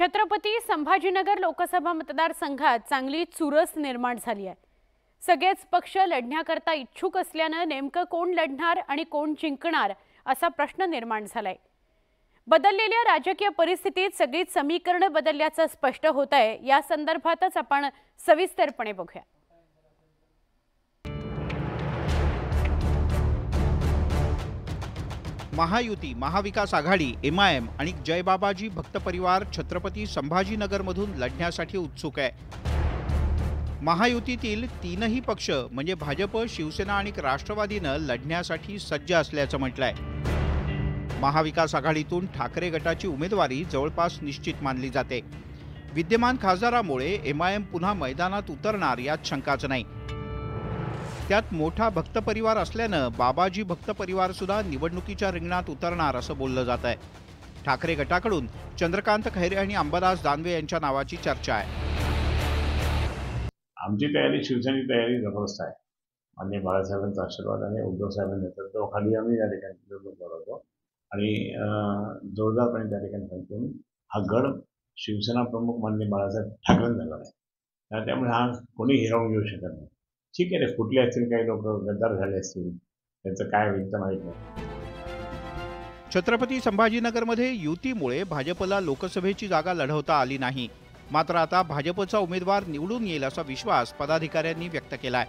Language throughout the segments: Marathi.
छत्रपती संभाजीनगर लोकसभा मतदारसंघात चांगली चुरस निर्माण झाली आहे। सगळेच पक्ष लढण्याकरता इच्छुक असल्याने नेमकं कोण लढणार आणि कोण जिंकणार असा प्रश्न निर्माण झालाय। बदललेल्या राजकीय परिस्थितीत सगळीच समीकरणे बदलल्याचं स्पष्ट होत आहे। या संदर्भातच आपण सविस्तरपणे बघूया। महायुती, महाविकास आघाडी, एमआयएम आणि जयबाबाजी भक्त परिवार छत्रपती संभाजीनगरमधून लढण्यासाठी उत्सुक आहे। महायुतीतील तीनही पक्ष म्हणजे भाजप, शिवसेना आणि राष्ट्रवादीने लढण्यासाठी सज्ज असल्याचं म्हटलंय। महाविकास आघाडीतून ठाकरे गटाची उमेदवारी जवळपास निश्चित मानली जाते। विद्यमान खासदारामुळे एमआयएम पुन्हा मैदानात उतरणार यात शंकाच नाही। त्यात मोठा भक्त परिवार असल्याने बाबाजी भक्त परिवार सुद्धा निवडणुकीच्या रिंगणात उतरणार असं बोललं जात आहे। ठाकरे गटाकडून चंद्रकांत खैरे आणि अंबादास दानवे यांच्या नावाची चर्चा आहे। आमची तयारी, शिवसेनेची तयारी जबरदस्त आहे। माननीय बाळासाहेबांचा आशीर्वाद आणि उद्धव साहेबांच्या नेतृत्वाखाली आम्ही या ठिकाणी निवडणूक लढवतो आणि जोरदारपणे त्या ठिकाणी सांगतो हा गड शिवसेना प्रमुख माननीय बाळासाहेब ठाकरेंचा गड आहे। त्यामुळे हा कोणी हिरावून घेऊ शकत नाही। ठीक आहे रे, फुटले असतील, काही लोक गद्दार झाले असतील, त्याचं काय व्यक्त माहित नाही। छत्रपती संभाजीनगरमध्ये युतीमुळे भाजपला लोकसभेची जागा लढवता आली नाही। मात्र आता भाजपचा उमेदवार निवडून येईल असा विश्वास पदाधिकाऱ्यांनी व्यक्त केलाय।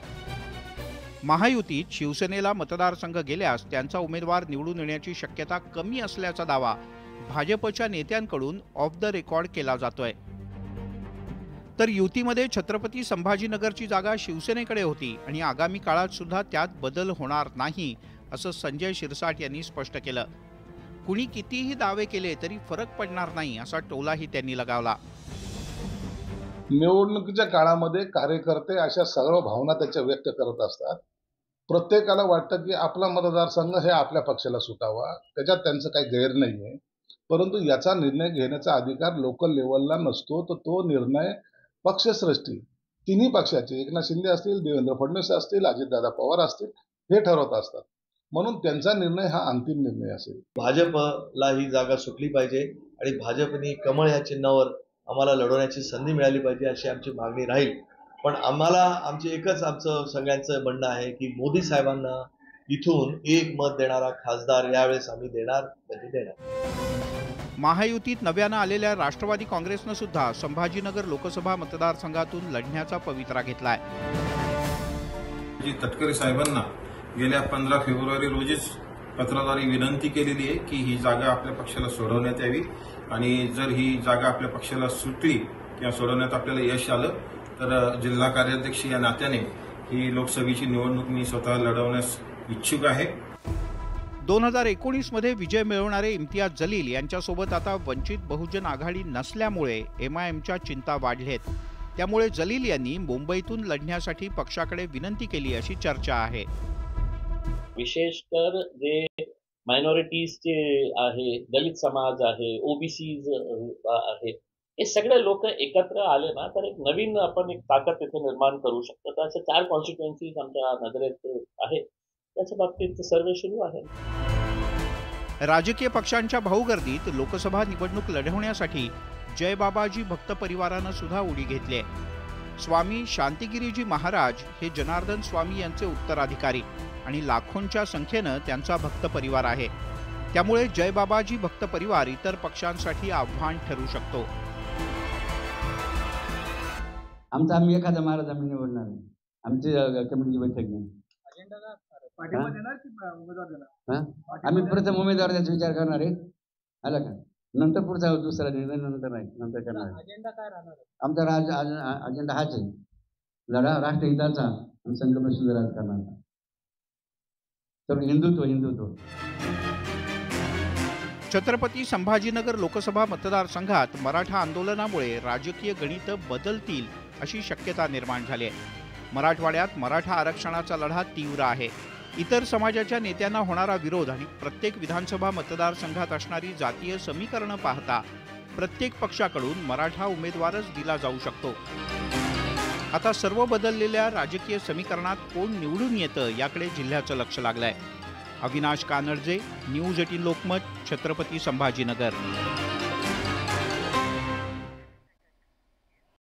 महायुतीत शिवसेनेला मतदारसंघ गेल्यास त्यांचा उमेदवार निवडून येण्याची शक्यता कमी असल्याचा दावा भाजपच्या नेत्यांकडून ऑफ द रेकॉर्ड केला जातोय। तर युतीमध्ये छत्रपती संभाजीनगरची जागा शिवसेनेकडे होती आणि आगामी काळात सुद्धा त्यात बदल होणार नाही असं संजय शिरसाट यांनी स्पष्ट केलं। कुणी कितीही दावे केले तरी फरक पडणार नाही असा टोलाही त्यांनी लगावला। निवडणुकीच्या काळामध्ये कार्यकर्ते अशा सर्व भावना त्याच्या व्यक्त करत असतात। प्रत्येकाला वाटतं की आपला मतदारसंघ हे आपल्या पक्षाला सुटावा, त्याच्यात त्यांचं काही गैर नाहीये। परंतु याचा निर्णय घेण्याचा अधिकार लोकल लेवलला नसतो। तर तो निर्णय पक्षश्रेष्ठी तिन्ही पक्षाचे, एकनाथ शिंदे असतील, देवेंद्र फडणवीस असतील, अजितदादा पवार असतील, हे ठरवत असतात। म्हणून त्यांचा निर्णय हा अंतिम निर्णय असेल। भाजपला ही जागा सुटली पाहिजे आणि भाजपने कमळ या चिन्हावर आम्हाला लढवण्याची संधी मिळाली पाहिजे अशी आमची मागणी राहील। पण आम्हाला आमचं सगळ्यांचं म्हणणं आहे की मोदी साहेबांना इथून एक मत देणारा खासदार यावेळेस आम्ही देणार म्हणजे देणार। महायुतीत नव्यानं आलेल्या राष्ट्रवादी काँग्रेसनं सुद्धा संभाजीनगर लोकसभा मतदारसंघातून लढण्याचा पवित्रा घेतलाय। तटकरे साहेबांना गेल्या 15 फेब्रुवारी रोजीच पत्राद्वारे विनंती केलेली आहे की ही जागा आपल्या पक्षाला सोडवण्यात यावी आणि जर ही जागा आपल्या पक्षाला सुटली किंवा सोडवण्यात आपल्याला यश आलं तर जिल्हा कार्याध्यक्ष या नात्याने ही लोकसभेची निवडणूक मी स्वतः लढवण्यास इच्छुक आहे। 2019 मध्ये विजय मिळवणारे इम्तियाज जलील यांच्यासोबत आता वंचित बहुजन आघाडी नसल्यामुळे एमआयएमच्या चिंता वाढलेत। त्यामुळे जलील यांनी मुंबईतून लढण्यासाठी पक्षाकडे विनंती केली अशी चर्चा आहे। विशेषकर जे मायनॉरिटीजचे आहे, दलित समाज आहे, ओबीसीज आहे, हे सगळे लोक एकत्र आले ना तर एक नवीन आपण एक ताकद तिथे निर्माण करू शकतो। तर असे 4 कॉन्स्टिट्युएन्सीज आमच्या नजरेत आहेत, त्याच्या बाबतीत सर्वे सुरू आहे। राजकीय पक्षांच्या भाऊगर्दीत लोकसभा निवडणूक लढवण्यासाठी जयबाबाजी भक्त परिवारानं सुद्धा उडी घेतली आहे। स्वामी शांतिगिरीजी महाराज हे जनार्दन स्वामी यांचे उत्तराधिकारी आणि लाखोंच्या संख्येनं त्यांचा भक्त परिवार आहे। त्यामुळे जयबाबाजी भक्त परिवार इतर पक्षांसाठी आव्हान ठरू शकतो। आम्ही एखादा महाराज आम्ही निवडणार नाही, आमची कमिटीची बैठक नाही। आम्ही प्रथम उमेदवार द्यायचा विचार करणार आहे, आला का? नंतर पुढचा दुसरा निर्णय नंतर नाही, नंतर करणार। अजेंडा काय राहणार? आमचा अजेंडा हाच आहे, लढा राष्ट्रहिताचा आणि संघर्ष राजकारणाचा। तर हिंदुत्व छत्रपती संभाजीनगर लोकसभा मतदारसंघात मराठा आंदोलनामुळे राजकीय गणित बदलतील अशी शक्यता निर्माण झाली आहे। मराठवाड्यात मराठा आरक्षणाचा लढा तीव्र आहे। इतर समाजाच्या नेत्यांना होणारा विरोध आणि प्रत्येक विधानसभा मतदारसंघात असणारी जातीय समीकरणं पाहता प्रत्येक पक्षाकडून मराठा उमेदवारच दिला जाऊ शकतो। आता सर्व बदललेल्या राजकीय समीकरणात कोण निवडून येतं याकडे जिल्ह्याचं लक्ष लागलंय। अविनाश कानडजे, न्यूज 18 लोकमत, छत्रपती संभाजीनगर।